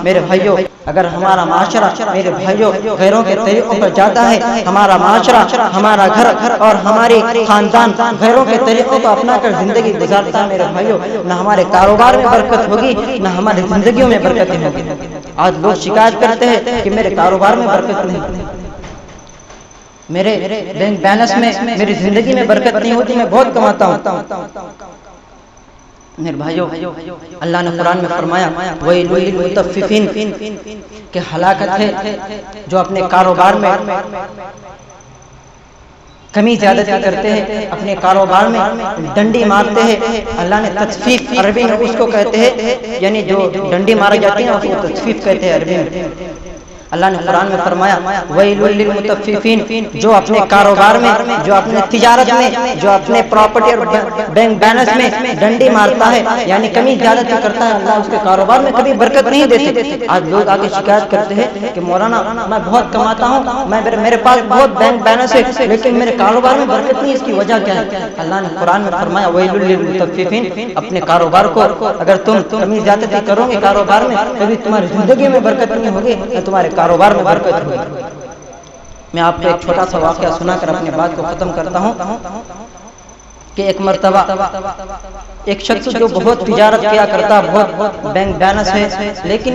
میرے بھائیوں، اگر ہمارا معاشرہ میرے بھائیوں غیروں کے طریقوں پر جاتا ہے، ہمارا معاشرہ، ہمارا گھر اور ہماری خاندان غیروں کے طریقوں کو اپنا کر زندگی گزارتا ہے میرے بھائیوں، نہ ہمارے کاروبار میں برکت ہوگی، نہ ہماری زندگیوں میں برکتیں ہوگی۔ آج لوگ شکایت کرتے ہیں کہ میرے کاروبار میں برکت نہیں، میرے بینک بیلنس میں، میری زندگی میں برکت نہیں ہوتی، میں بہت کماتا ہوں۔ میرے بھائیوں، اللہ نے قرآن میں فرمایا وَيْلٌ لِّلْمُطَفِّفِينَ کہ ہلاکت ہے جو اپنے کاروبار میں کمی زیادتی کرتے ہیں، اپنے کاروبار میں ڈنڈی مارتے ہیں۔ اللہ نے تطفیف عربی میں اس کو کہتے ہیں، یعنی جو ڈنڈی مارے جاتی ہیں اس کو تطفیف کہتے ہیں عربی میں۔ اللہ نے قرآن میں فرمایا وَيْلٌ لِّلْمُطَفِّفِينَ جو اپنے کاروبار میں، جو اپنے تجارت میں، جو اپنے پراپرٹی اور بینک بیلنس میں ڈنڈی مارتا ہے، یعنی کمی زیادتی کرتا ہے، اللہ اس کے کاروبار میں کبھی برکت نہیں دیتے۔ آج لوگ آگے شکایت کرتے ہیں کہ مولانا میں بہت کماتا ہوں، میرے پاس بہت بینک بیلنس ہے، لیکن میرے کاروبار میں برکت نہیں، اس کی وجہ کیا ہے؟ اللہ نے قرآن میں فرمایا وَيْلٌ لِّلْمُطَفِّفِينَ اپنے کاروبار کو اگر تم کمی زیادتی کرو گے کاروبار میں، کبھی تمہاری زندگی میں برکت نہیں ہوگی، نہ تمہارے کاروبار میں برکت ہوگی۔ میں آپ کو ایک چھوٹا سا واقعہ سنا کر اپنی بات کو ختم کرتا ہوں کہ ایک مرتبہ ایک شخص جو بہت تجارت کیا کرتا، بہت بینک بیلنس ہے، لیکن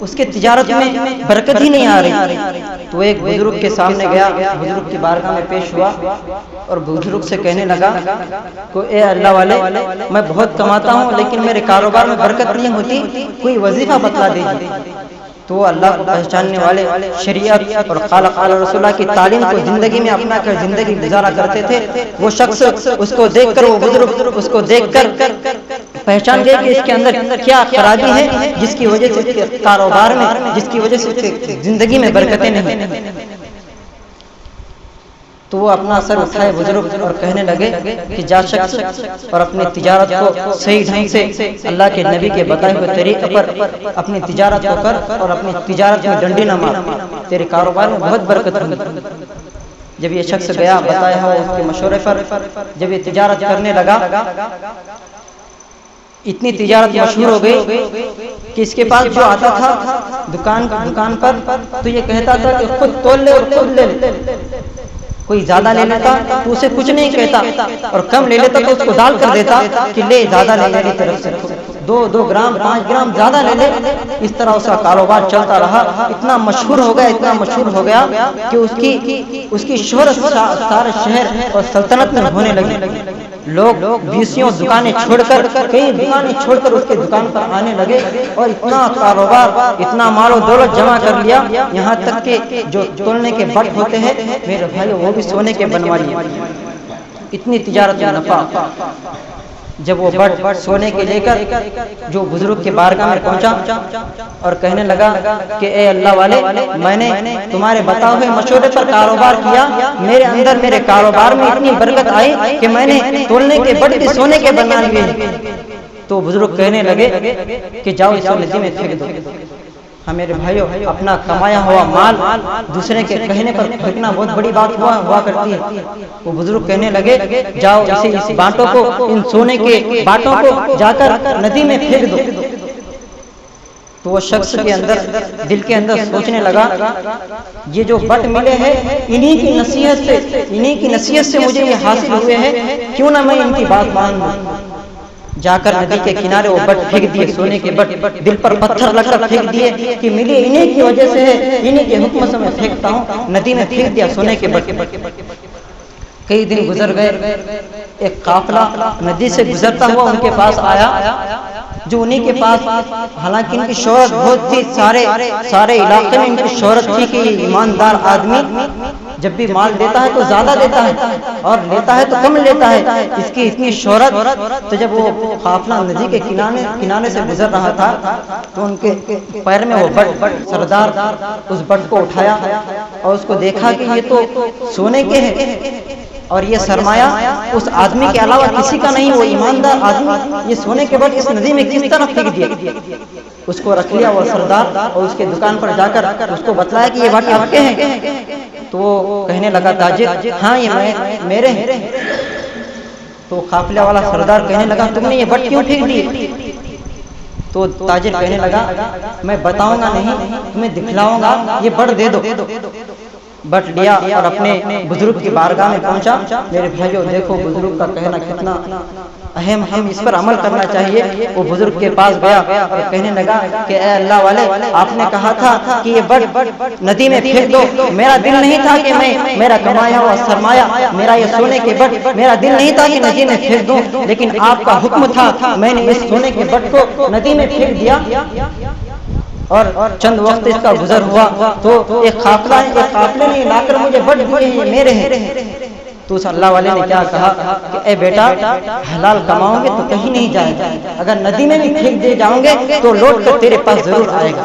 اس کے تجارت میں برکت ہی نہیں آ رہی، تو ایک بزرگ کے سامنے گیا، بزرگ کی بارگاہ میں پیش ہوا اور بزرگ سے کہنے لگا کہ اے اللہ والے، میں بہت کماتا ہوں لیکن میرے کاروبار میں برکت نہیں ہوتی، کوئی وظیفہ بتلا دیجیے۔ تو اللہ کو پہچاننے والے شریعت اور قال قال رسول اللہ کی تعلیم کو زندگی میں اپنا کر زندگی گزارا کرتے تھے، وہ شخص اس کو دیکھ کر، وہ بزرگ اس کو دیکھ کر پہچان گئے کہ اس کے اندر کیا خرابی ہے جس کی وجہ سے اس کے کاروبار میں، جس کی وجہ سے اس کی زندگی میں برکتیں نہیں۔ تو وہ اپنا سر اٹھائے بزرگ اور کہنے لگے کہ جا شخص اور اپنی تجارت کو صحیح ڈھنگ سے اللہ کے نبی کے بتائے ہوئے طریقے پر اپنی تجارت کو کر اور اپنی تجارت میں ڈنڈی نہ مار، تیرے کاروبار میں بہت برکت ہوگی۔ جب یہ شخص گیا بتایا ہوا اس کے مشورے پر، جب یہ تجارت کرنے لگا، اتنی تجارت مشہور ہو گئی کہ اس کے پاس جو آتا تھا دکان پر تو یہ کہتا تھا کہ خود تول لے اور خود لے لے، کوئی زیادہ لے لیتا تو اسے کچھ نہیں کہتا، اور کم لے لیتا تو اس کو ڈال کر دیتا کہ لے زیادہ لے، میری طرف سے 2 گرام 5 گرام زیادہ لے لے۔ اس طرح اس کا کاروبار چلتا رہا، اتنا مشہور ہو گیا، اتنا مشہور ہو گیا کہ اس کی شہرت سارے شہر اور سلطنت میں ہونے لگی۔ لوگ 20 دکانیں چھوڑ کر، کئی دکانیں چھوڑ کر اس کے دکان پر آنے لگے، اور اتنا کاروبار، اتنا مال و دولت جمع کر لیا، یہاں تک کہ جو تولنے کے بٹ ہوتے ہیں میرے بھائی وہ بھی سونے کے بنوا لیے۔ اتنی تجارت میں نفع۔ جب وہ بٹ سونے کے لے کر جو بزرگ کے بارگاہ میں پہنچا اور کہنے لگا کہ اے اللہ والے، میں نے تمہارے بتائے ہوئے مشورے پر کاروبار کیا، میرے اندر میرے کاروبار میں اتنی برکت آئی کہ میں نے تولنے کے بٹ بھی سونے کے بنا لیے۔ تو بزرگ کہنے لگے کہ جاؤ اس کو ندی میں پھینک دو۔ ہاں میرے بھائیو، اپنا کمایا ہوا مال دوسرے کے کہنے پر پھینکنا بہت بڑی بات ہوا کرتی ہے۔ وہ بزرگ کہنے لگے جاؤ اس بانٹوں کو، ان سونے کے بانٹوں کو جا کر ندی میں پھینک دو۔ تو وہ شخص کے اندر، دل کے اندر سوچنے لگا یہ جو بٹ ملے ہیں انہی کی نصیحت سے مجھے یہ حاصل ہوئے ہیں، کیوں نہ میں ان کی بات مان لوں۔ جا کر ندی کے کنارے وہ بٹ پھینک دیے، سونے کے بٹ، دل پر پتھر لگ کر پھینک دیے کہ ملی انہی کی وجہ سے ہے، انہی کے حکم سے میں پھینکتا ہوں۔ ندی میں پھینک دیا سونے کے بٹ۔ کئی دن گزر گئے، ایک قافلہ ندی سے گزرتا ہوا ان کے پاس آیا، جو انہی کے پاس، حالانکہ ان کی شہرت بہت تھی، سارے علاقے میں ان کی شہرت تھی کہ ایماندار آدمی جب بھی مال دیتا ہے تو زیادہ دیتا ہے اور لیتا ہے تو کم لیتا ہے، اس کی اتنی شہرت۔ تو جب وہ قافلہ ندی کے کنارے سے گزر رہا تھا تو ان کے پیر میں وہ بٹ، سردار اس بٹ کو اٹھایا اور اس کو دیکھا کہ یہ تو سونے کے ہیں اور یہ سرمایہ اس آدمی کے علاوہ کسی کا نہیں، وہ ایماندار آدمی یہ سونے کے بٹ اس ندی میں کس طرح پھینک دیا۔ اس کو رکھ لیا وہ سردار اور اس کے دکان پر جا کر اس کو بتلایا کہ یہ بٹ آپ کے ہیں۔ تو وہ کہنے لگا تاجر ہاں یہ میرے ہیں۔ تو قافلہ والا سردار کہنے لگا تم نے یہ بٹ کیوں پھینک دی؟ تو تاجر کہنے لگا میں بتاؤں گا نہیں، تمہیں دکھلاؤں گا، یہ بڑ دے دو۔ بٹ لیا اور اپنے بزرگ کی بارگاہ میں پہنچا۔ میرے بھائیوں دیکھو بزرگ کا کہنا کتنا اہم، ہم اس پر عمل کرنا چاہیے۔ وہ بزرگ کے پاس گیا اور کہنے لگا کہ اے اللہ والے، آپ نے کہا تھا کہ یہ بڑ ندی میں پھینک دو، میرا دل نہیں تھا کہ میں میرا کمایا ہوا سرمایہ، میرا یہ سونے کے بٹ، میرا دل نہیں تھا کہ ندی میں پھینک دوں، لیکن آپ کا حکم تھا، میں نے اس سونے کے بٹ کو ندی میں پھینک دیا۔ اور چند وقت اس کا گزر ہوا تو ایک قافلہ ہے، ایک قافلے نے لا کر مجھے بٹ دیے ہیں، میرے ہیں۔ تو اس اللہ والے نے کیا کہا کہ اے بیٹا، حلال کماؤں گے تو کہیں نہیں جائے گا، اگر ندی میں بھی پھینک دے جاؤں گے تو لوٹ کر تیرے پاس ضرور آئے گا۔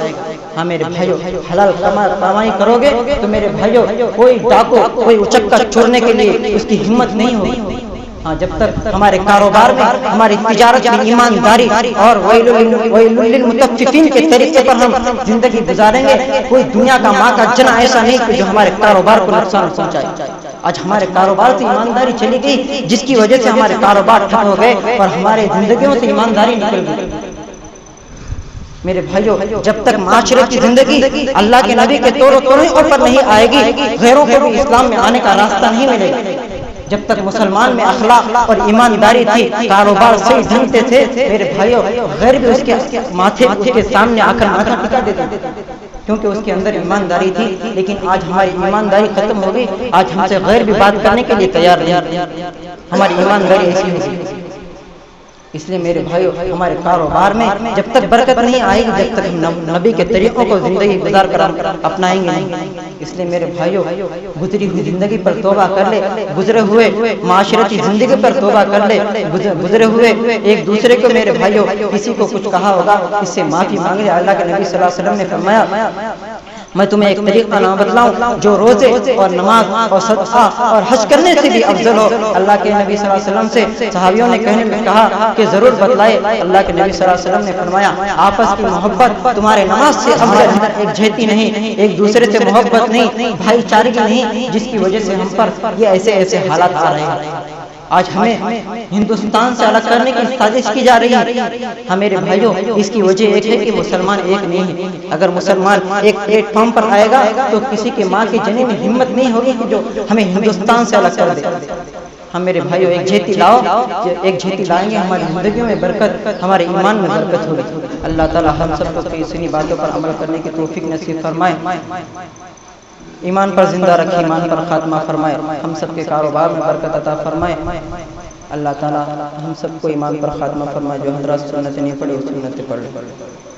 ہاں میرے بھائیو، حلال کمائی کرو گے تو میرے بھائیو کوئی ڈاکو، کوئی اچکا چورنے کے لیے اس کی ہمت نہیں ہوگی۔ ہاں جب تک ہمارے کاروبار میں، ہماری تجارت میں ایمانداری اور ویل للمطففین کے طریقے پر ہم زندگی گزاریں گے، کوئی دنیا کا ماں کا جنا ایسا نہیں کہ جو ہمارے کاروبار کو نقصان پہنچائے۔ آج ہمارے کاروبار سے ایمانداری چلی گئی، جس کی وجہ سے ہمارے کاروبار ٹھپ ہو گئے اور ہمارے زندگیوں سے ایمانداری نکل گئی۔ میرے بھائیو، جب تک معاشرے کی زندگی اللہ کے نبی کے طور و طریقوں پر نہیں آئے گی، غیروں کو بھی اسلام میں آنے کا راستہ نہیں ملے گا۔ جب تک مسلمان میں اخلاق اور ایمانداری تھی، کاروبار صحیح ڈھنگ سے تھے، میرے بھائیو غیر بھی اس کے ماتھے کے سامنے آ کر ماتھا ٹکا دیتے تھے، کیونکہ اس کے اندر ایمانداری تھی۔ لیکن آج ہماری ایمانداری ختم ہو گئی، آج ہم سے غیر بھی بات کرنے کے لیے تیار نہیں، ہماری ایمانداری ایسی ہو گئی۔ اس لیے میرے بھائیو ہمارے کاروبار میں جب تک برکت نہیں آئے گی، جب تک ہم نبی کے طریقوں کو زندگی گزار کر اپنائیں گے نہیں۔ اس لیے میرے بھائیو گزری ہوئی زندگی پر توبہ کر لے، گزرے ہوئے معاشرتی زندگی پر توبہ کر لے، گزرے ہوئے ایک دوسرے کو میرے بھائیو کسی کو کچھ کہا ہوگا اس سے معافی مانگے۔ اللہ کے نبی صلی اللہ علیہ وسلم نے فرمایا میں تمہیں ایک طریقہ نام بتلاؤں جو روزے اور نماز اور صدقہ اور حج کرنے سے بھی افضل ہو۔ اللہ کے نبی صلی اللہ علیہ وسلم سے صحابیوں نے کہا کہ ضرور بتلائے۔ اللہ کے نبی صلی اللہ علیہ وسلم نے فرمایا آپس کی محبت تمہارے نماز سے افضل ہے، ایک جہتی نہیں، ایک دوسرے سے محبت نہیں، بھائی چارگی نہیں، جس کی وجہ سے ہم پر یہ ایسے حالات آ رہے ہیں۔ آج ہمیں ہندوستان سے الگ کرنے کی سازش کی جا رہی ہے۔ ہمارے بھائیوں اس کی وجہ ایک ہے کہ مسلمان ایک نہیں ہے۔ اگر مسلمان ایک پلیٹ فارم پر آئے گا تو کسی کے ماں کے جنے میں ہمت نہیں ہوگی کہ جو ہمیں ہندوستان سے الگ کر دے۔ ہم میرے بھائیوں ایک جہتی لاؤ، ایک جہتی لائیں گے، ہماری زندگیوں میں برکت، ہمارے ایمان میں برکت ہوگی۔ اللہ تعالی ہم سب کو اپنی باتوں پر عمل کرنے کی توفیق نصیب فرمائے، ایمان پر زندہ رکھے، ایمان پر خاتمہ فرمائے، ہم سب کے کاروبار میں برکت عطا فرمائے۔ اللہ تعالی ہم سب کو ایمان پر خاتمہ فرمائے، جو حضرات سنت نہیں پڑھی سنت پڑھ لیں۔